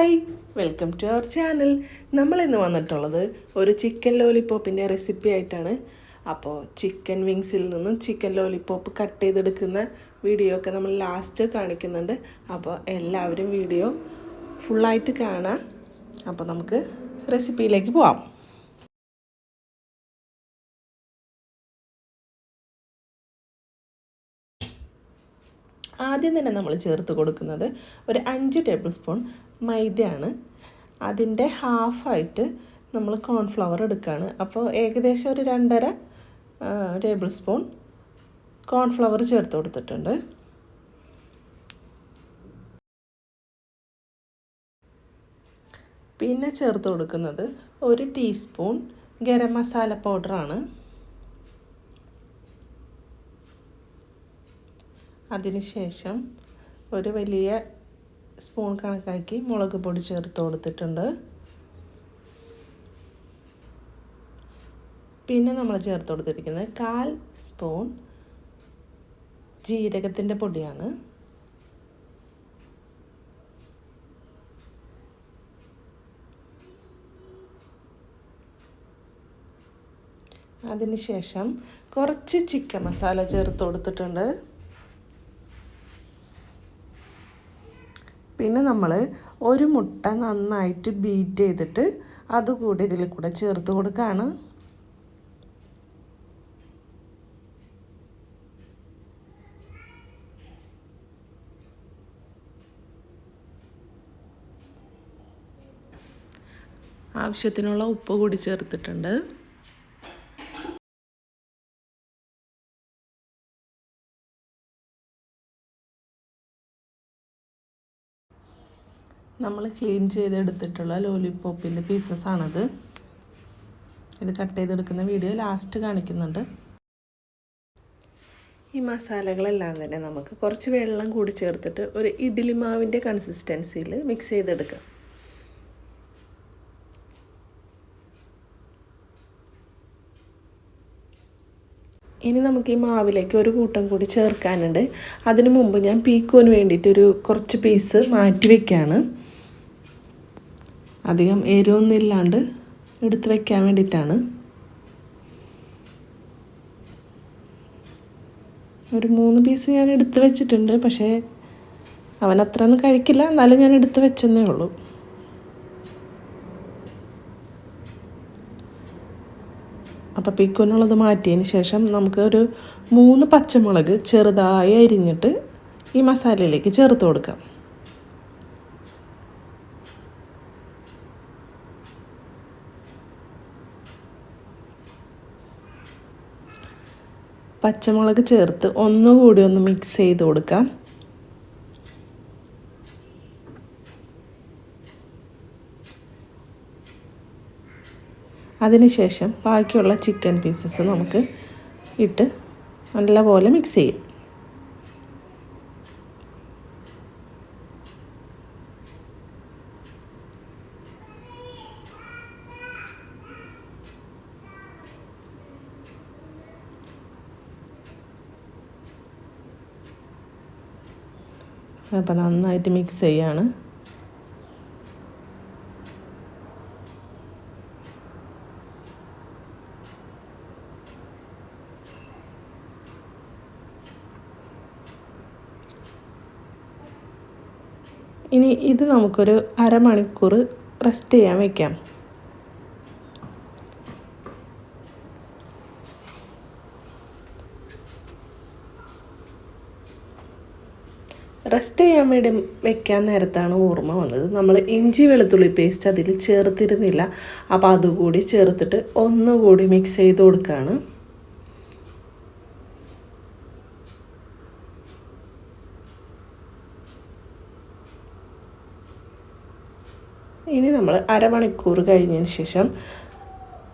Hi, welcome to our channel. നമ്മളിന്ന് വന്നിട്ടുള്ളത് ഒരു ചിക്കൻ ലോലിപോപ്പിൻ്റെ റെസിപ്പി ആയിട്ടാണ്. അപ്പോൾ ചിക്കൻ വിങ്സിൽ നിന്നും ചിക്കൻ ലോലിപോപ്പ് കട്ട് ചെയ്തെടുക്കുന്ന വീഡിയോ ഒക്കെ നമ്മൾ ലാസ്റ്റ് കാണിക്കുന്നുണ്ട്. അപ്പോൾ എല്ലാവരും വീഡിയോ ഫുള്ളായിട്ട് കാണാം. അപ്പോൾ നമുക്ക് റെസിപ്പിയിലേക്ക് പോവാം. ആദ്യം തന്നെ നമ്മൾ ചേർത്ത് കൊടുക്കുന്നത് ഒരു 5 ടേബിൾ സ്പൂൺ മൈദയാണ്. അതിൻ്റെ ഹാഫായിട്ട് നമ്മൾ കോൺഫ്ലവർ എടുക്കുകയാണ്. അപ്പോൾ ഏകദേശം ഒരു 2.5 ടേബിൾ സ്പൂൺ കോൺഫ്ലവർ ചേർത്ത് കൊടുത്തിട്ടുണ്ട്. പിന്നെ ചേർത്ത് കൊടുക്കുന്നത് 1 ടീസ്പൂൺ ഗരം മസാല പൗഡറാണ്. അതിനുശേഷം ഒരു വലിയ സ്പൂൺ കണക്കാക്കി മുളക് പൊടി ചേർത്ത് കൊടുത്തിട്ടുണ്ട്. പിന്നെ നമ്മൾ ചേർത്ത് കൊടുത്തിരിക്കുന്നത് 1/4 സ്പൂൺ ജീരകത്തിൻ്റെ പൊടിയാണ്. അതിനുശേഷം കുറച്ച് ചിക്കൻ മസാല ചേർത്ത് കൊടുത്തിട്ടുണ്ട്. പിന്നെ നമ്മൾ ഒരു മുട്ട നന്നായിട്ട് ബീറ്റ് ചെയ്തിട്ട് അതുകൂടി ഇതിൽ കൂടെ ചേർത്ത് കൊടുക്കുകയാണ്. ആവശ്യത്തിനുള്ള ഉപ്പ് കൂടി ചേർത്തിട്ടുണ്ട്. നമ്മൾ ക്ലീൻ ചെയ്തെടുത്തിട്ടുള്ള ലോലിപോപ്പിൻ്റെ പീസസാണത്. ഇത് കട്ട് ചെയ്തെടുക്കുന്ന വീഡിയോ ലാസ്റ്റ് കാണിക്കുന്നുണ്ട്. ഈ മസാലകളെല്ലാം തന്നെ നമുക്ക് കുറച്ച് വെള്ളം കൂടി ചേർത്തിട്ട് ഒരു ഇഡ്ഡലി മാവിൻ്റെ കൺസിസ്റ്റൻസിയിൽ മിക്സ് ചെയ്തെടുക്കാം. ഇനി നമുക്ക് ഈ മാവിലേക്ക് ഒരു കൂട്ടം കൂടി ചേർക്കാനുണ്ട്. അതിനു മുമ്പ് ഞാൻ പീക്കോന് വേണ്ടിയിട്ടൊരു കുറച്ച് പീസ് മാറ്റി വയ്ക്കുകയാണ്. അധികം എരിവൊന്നും ഇല്ലാണ്ട് എടുത്ത് വയ്ക്കാൻ വേണ്ടിയിട്ടാണ്. ഒരു 3 പീസ് ഞാൻ എടുത്ത് വെച്ചിട്ടുണ്ട്. പക്ഷേ അവൻ അത്ര ഒന്നും കഴിക്കില്ല, എന്നാലും ഞാൻ എടുത്ത് വെച്ചെന്നേ ഉള്ളൂ. അപ്പോൾ പിക്കുനുള്ളത് മാറ്റിയതിന് ശേഷം നമുക്ക് ഒരു 3 പച്ചമുളക് ചെറുതായി അരിഞ്ഞിട്ട് ഈ മസാലയിലേക്ക് ചേർത്ത് കൊടുക്കാം. പച്ചമുളക് ചേർത്ത് ഒന്നുകൂടി ഒന്ന് മിക്സ് ചെയ്ത് കൊടുക്കാം. അതിനുശേഷം ബാക്കിയുള്ള ചിക്കൻ പീസസ് നമുക്ക് ഇട്ട് നല്ലപോലെ മിക്സ് ചെയ്യും. അപ്പോൾ നന്നായിട്ട് മിക്സ് ചെയ്യാണ്. ഇനി ഇത് നമുക്കൊരു അരമണിക്കൂർ റെസ്റ്റ് ചെയ്യാൻ വയ്ക്കാം. റെസ്റ്റ് ചെയ്യാൻ വേണ്ടി വെക്കാൻ നേരത്താണ് ഓർമ്മ വന്നത്, നമ്മൾ ഇഞ്ചി വെളുത്തുള്ളി പേസ്റ്റ് അതിൽ ചേർത്തിരുന്നില്ല. അപ്പോൾ അതുകൂടി ചേർത്തിട്ട് ഒന്നുകൂടി മിക്സ് ചെയ്ത് കൊടുക്കുകയാണ്. ഇനി നമ്മൾ അരമണിക്കൂർ കഴിഞ്ഞതിന് ശേഷം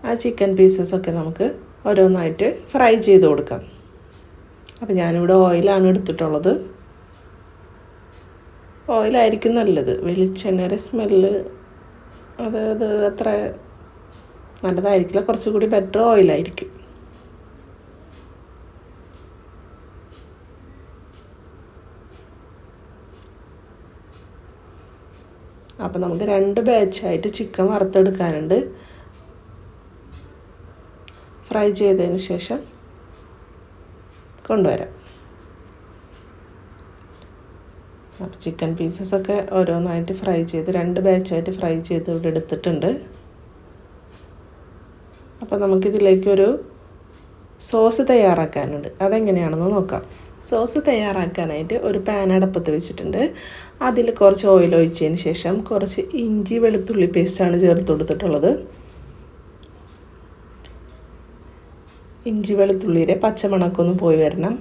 ആ ചിക്കൻ പീസസൊക്കെ നമുക്ക് ഓരോന്നായിട്ട് ഫ്രൈ ചെയ്ത് കൊടുക്കാം. അപ്പോൾ ഞാനിവിടെ ഓയിലാണ് എടുത്തിട്ടുള്ളത്. ഓയിലായിരിക്കും നല്ലത്. വെളിച്ചെണ്ണയുടെ സ്മെല്ല് അത് അത്ര നല്ലതായിരിക്കില്ല. കുറച്ചുകൂടി ബെറ്റർ ഓയിലായിരിക്കും. അപ്പോൾ നമുക്ക് 2 ബാച്ചായിട്ട് ചിക്കൻ വറുത്തെടുക്കാനുണ്ട്. ഫ്രൈ ചെയ്തതിന് ശേഷം കൊണ്ടുവരാം. അപ്പോൾ ചിക്കൻ പീസസൊക്കെ ഓരോന്നായിട്ട് ഫ്രൈ ചെയ്ത് 2 ബാച്ചായിട്ട് ഫ്രൈ ചെയ്ത് ഇവിടെ എടുത്തിട്ടുണ്ട്. അപ്പോൾ നമുക്കിതിലേക്കൊരു സോസ് തയ്യാറാക്കാനുണ്ട്. അതെങ്ങനെയാണെന്ന് നോക്കാം. സോസ് തയ്യാറാക്കാനായിട്ട് ഒരു പാൻ അടപ്പത്ത് വെച്ചിട്ടുണ്ട്. അതിൽ കുറച്ച് ഓയിൽ ഒഴിച്ചതിന് ശേഷം കുറച്ച് ഇഞ്ചി വെളുത്തുള്ളി പേസ്റ്റാണ് ചേർത്ത് കൊടുത്തിട്ടുള്ളത്. ഇഞ്ചി വെളുത്തുള്ളിയുടെ പച്ചമണക്കൊന്ന് പോയി വരണം.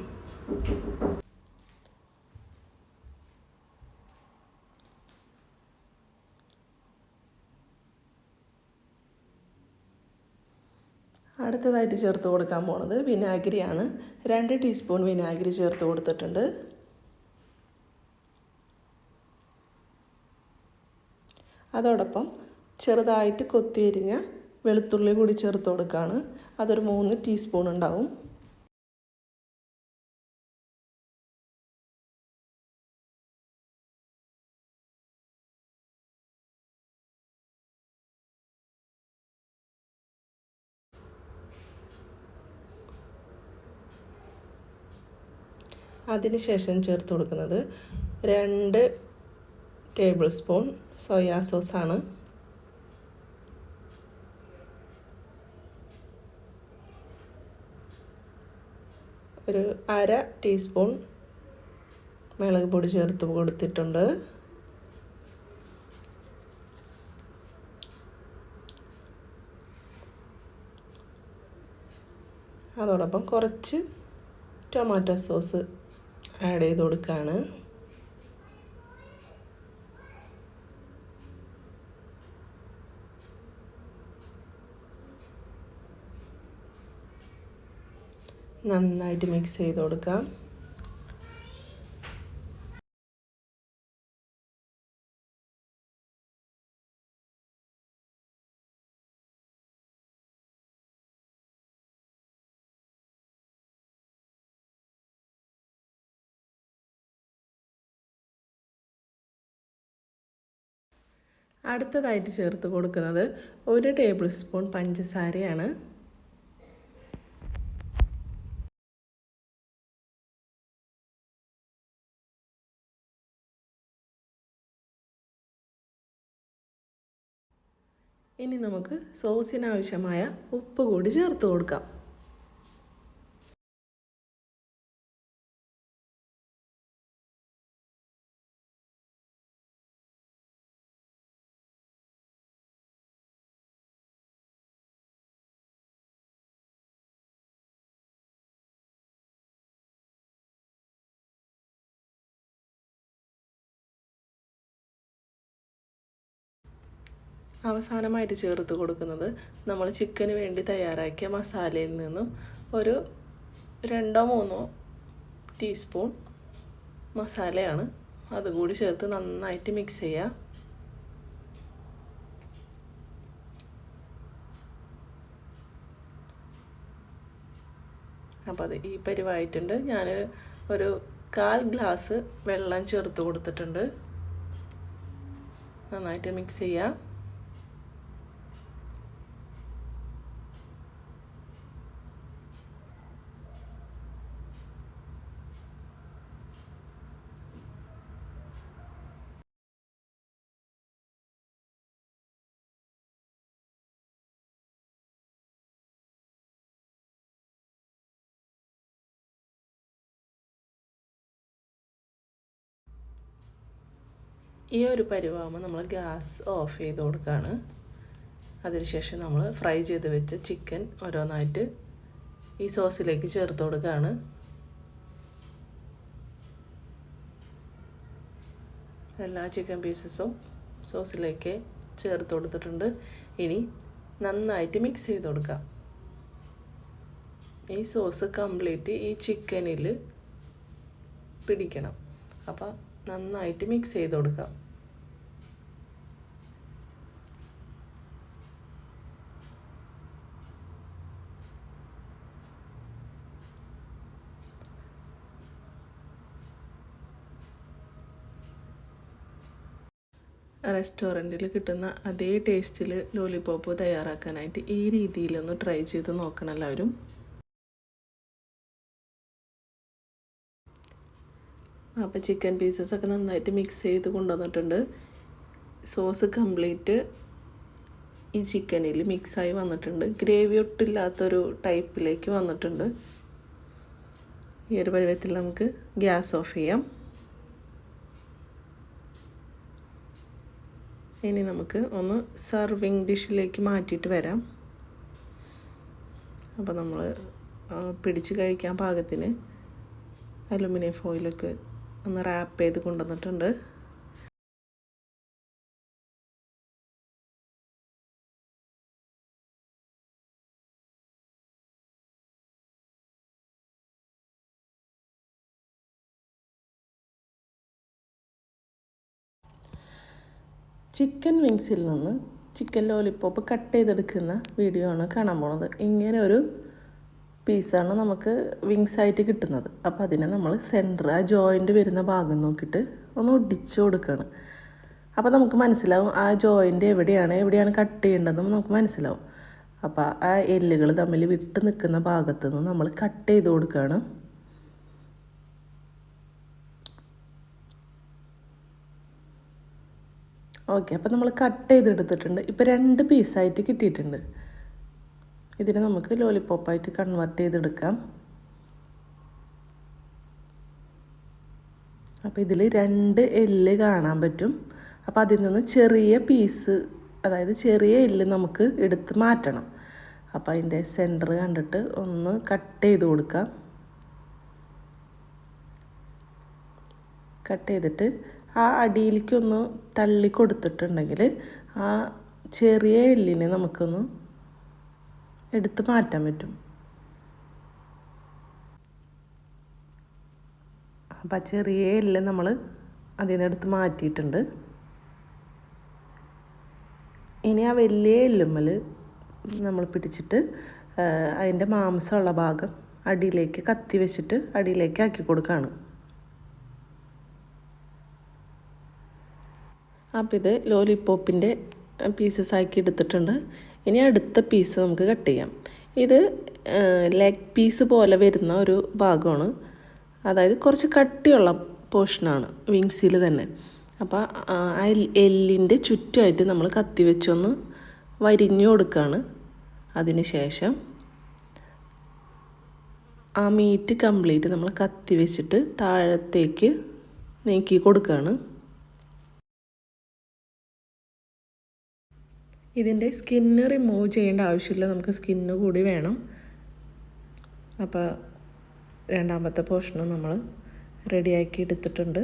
അടുത്തതായിട്ട് ചേർത്ത് കൊടുക്കാൻ പോണത് വിനാഗിരിയാണ്. 2 ടീസ്പൂൺ വിനാഗിരി ചേർത്ത് കൊടുത്തിട്ടുണ്ട്. അതോടൊപ്പം ചെറുതായിട്ട് കൊത്തിയരിഞ്ഞ വെളുത്തുള്ളി കൂടി ചേർത്ത് കൊടുക്കുകയാണ്. അതൊരു 3 ടീസ്പൂൺ ഉണ്ടാവും. അതിനുശേഷം ചേർത്ത് കൊടുക്കുന്നത് 2 ടേബിൾ സ്പൂൺ സോയാ സോസാണ്. ഒരു 1/2 ടീസ്പൂൺ മുളക് പൊടി ചേർത്ത് കൊടുത്തിട്ടുണ്ട്. അതോടൊപ്പം കുറച്ച് ടൊമാറ്റോ സോസ് ആഡ് ചെയ്ത് കൊടുക്കുകയാണ്. നന്നായിട്ട് മിക്സ് ചെയ്ത് കൊടുക്കാം. അടുത്തതായിട്ട് ചേർത്ത് കൊടുക്കുന്നത് 1 ടേബിൾ സ്പൂൺ പഞ്ചസാരയാണ്. ഇനി നമുക്ക് സോസിനാവശ്യമായ ഉപ്പ് കൂടി ചേർത്ത് കൊടുക്കാം. അവസാനമായിട്ട് ചേർത്ത് കൊടുക്കുന്നത് നമ്മൾ ചിക്കന് വേണ്ടി തയ്യാറാക്കിയ മസാലയിൽ നിന്നും ഒരു 2-3 ടീസ്പൂൺ മസാലയാണ്. അതുകൂടി ചേർത്ത് നന്നായിട്ട് മിക്സ് ചെയ്യുക. അപ്പോൾ അത് ഈ പരിവായിട്ടുണ്ട്. ഞാൻ ഒരു 1/4 ഗ്ലാസ് വെള്ളം ചേർത്ത് കൊടുത്തിട്ടുണ്ട്. നന്നായിട്ട് മിക്സ് ചെയ്യുക. ഈ ഒരു പരുവാകുമ്പോൾ നമ്മൾ ഗ്യാസ് ഓഫ് ചെയ്ത് കൊടുക്കുകയാണ്. അതിനുശേഷം നമ്മൾ ഫ്രൈ ചെയ്ത് വെച്ച ചിക്കൻ ഓരോന്നായിട്ട് ഈ സോസിലേക്ക് ചേർത്ത് കൊടുക്കുകയാണ്. എല്ലാ ചിക്കൻ പീസസും സോസിലേക്ക് ചേർത്ത് കൊടുത്തിട്ടുണ്ട്. ഇനി നന്നായിട്ട് മിക്സ് ചെയ്ത് കൊടുക്കാം. ഈ സോസ് കംപ്ലീറ്റ് ഈ ചിക്കനിൽ പിടിക്കണം. അപ്പോൾ നന്നായിട്ട് മിക്സ് ചെയ്ത് കൊടുക്കാം. റെസ്റ്റോറൻറ്റിൽ കിട്ടുന്ന അതേ ടേസ്റ്റിൽ ലോലിപോപ്പ് തയ്യാറാക്കാനായിട്ട് ഈ രീതിയിലൊന്ന് ട്രൈ ചെയ്ത് നോക്കണം എല്ലാവരും. അപ്പോൾ ചിക്കൻ പീസസൊക്കെ നന്നായിട്ട് മിക്സ് ചെയ്ത് കൊണ്ടുവന്നിട്ടുണ്ട്. സോസ് കംപ്ലീറ്റ് ഈ ചിക്കനിൽ മിക്സായി വന്നിട്ടുണ്ട്. ഗ്രേവി ഒട്ടില്ലാത്തൊരു ടൈപ്പിലേക്ക് വന്നിട്ടുണ്ട്. ഈ ഒരു പരുവത്തിൽ നമുക്ക് ഗ്യാസ് ഓഫ് ചെയ്യാം. ഇനി നമുക്ക് ഒന്ന് സർവിങ് ഡിഷിലേക്ക് മാറ്റിയിട്ട് വരാം. അപ്പോൾ നമ്മൾ പിടിച്ച് കഴിക്കാൻ പാകത്തിന് അലുമിനിയം ഫോയിലൊക്കെ ഒന്ന് റാപ്പ് ചെയ്ത് കൊണ്ടുവന്നിട്ടുണ്ട്. ചിക്കൻ വിങ്സിൽ നിന്ന് ചിക്കൻ ലോലിപോപ്പ് കട്ട് ചെയ്തെടുക്കുന്ന വീഡിയോ ആണ് കാണാൻ പോകുന്നത്. ഇങ്ങനെ ഒരു പീസാണ് നമുക്ക് വിങ്സായിട്ട് കിട്ടുന്നത്. അപ്പോൾ അതിനെ നമ്മൾ സെൻറ്റർ ആ ജോയിൻ്റ് വരുന്ന ഭാഗം നോക്കിയിട്ട് ഒന്ന് ഒടിച്ചു കൊടുക്കുകയാണ്. അപ്പോൾ നമുക്ക് മനസ്സിലാവും ആ ജോയിൻ്റ് എവിടെയാണ് കട്ട് ചെയ്യേണ്ടതെന്ന് നമുക്ക് മനസ്സിലാവും. അപ്പോൾ ആ എല്ലുകൾ തമ്മിൽ വിട്ട് നിൽക്കുന്ന ഭാഗത്ത് നിന്ന് നമ്മൾ കട്ട് ചെയ്ത് കൊടുക്കുകയാണ്. ഓക്കെ, അപ്പോൾ നമ്മൾ കട്ട് ചെയ്തെടുത്തിട്ടുണ്ട്. ഇപ്പോൾ 2 പീസായിട്ട് കിട്ടിയിട്ടുണ്ട്. ഇതിനെ നമുക്ക് ലോലിപോപ്പായിട്ട് കൺവേർട്ട് ചെയ്തെടുക്കാം. അപ്പോൾ ഇതിൽ 2 എല്ല് കാണാൻ പറ്റും. അപ്പോൾ അതിൽ നിന്ന് ചെറിയ പീസ്, അതായത് ചെറിയ എല്ല് നമുക്ക് എടുത്ത് മാറ്റണം. അപ്പോൾ അതിൻ്റെ സെൻറ്റർ കണ്ടിട്ട് ഒന്ന് കട്ട് ചെയ്ത് കൊടുക്കാം. കട്ട് ചെയ്തിട്ട് ആ അടിയിലേക്കൊന്ന് തള്ളി കൊടുത്തിട്ടുണ്ടെങ്കിൽ ആ ചെറിയ എല്ലിനെ നമുക്കൊന്ന് എടുത്ത് മാറ്റാൻ പറ്റും. അപ്പോൾ ചെറിയ എല്ല് നമ്മൾ അതിൽ നിന്ന് എടുത്ത് മാറ്റിയിട്ടുണ്ട്. ഇനി ആ വലിയ എല്ലുമ്മൽ നമ്മൾ പിടിച്ചിട്ട് അതിൻ്റെ മാംസമുള്ള ഭാഗം അടിയിലേക്ക് കത്തി വെച്ചിട്ട് അടിയിലേക്ക് ആക്കി കൊടുക്കുകയാണ്. അപ്പോൾ ഇത് ലോലിപോപ്പിൻ്റെ പീസസ് ആക്കി എടുത്തിട്ടുണ്ട്. ഇനി അടുത്ത പീസ് നമുക്ക് കട്ട് ചെയ്യാം. ഇത് ലെഗ് പീസ് പോലെ വരുന്ന ഒരു ഭാഗമാണ്, അതായത് കുറച്ച് കട്ടിയുള്ള പോർഷനാണ് വിങ്സിൽ തന്നെ. അപ്പോൾ ആ എല്ലിൻ്റെ ചുറ്റുമായിട്ട് നമ്മൾ കത്തി വെച്ചൊന്ന് വരിഞ്ഞു കൊടുക്കുകയാണ്. അതിന് ശേഷം ആ മീറ്റ് കംപ്ലീറ്റ് നമ്മൾ കത്തി വെച്ചിട്ട് താഴത്തേക്ക് നീക്കി കൊടുക്കുകയാണ്. ഇതിൻ്റെ സ്കിന്ന് റിമൂവ് ചെയ്യേണ്ട ആവശ്യമില്ല, നമുക്ക് സ്കിന്ന് കൂടി വേണം. അപ്പോൾ രണ്ടാമത്തെ പോർഷനും നമ്മൾ റെഡിയാക്കി എടുത്തിട്ടുണ്ട്.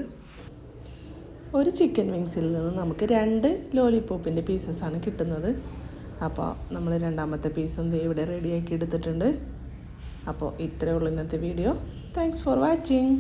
ഒരു ചിക്കൻ വിങ്സിൽ നിന്ന് നമുക്ക് 2 ലോലിപോപ്പിൻ്റെ പീസസാണ് കിട്ടുന്നത്. അപ്പോൾ നമ്മൾ രണ്ടാമത്തെ പീസും ഇവിടെ റെഡിയാക്കി എടുത്തിട്ടുണ്ട്. അപ്പോൾ ഇത്രയേ ഉള്ളൂ ഇന്നത്തെ വീഡിയോ. Thanks for watching.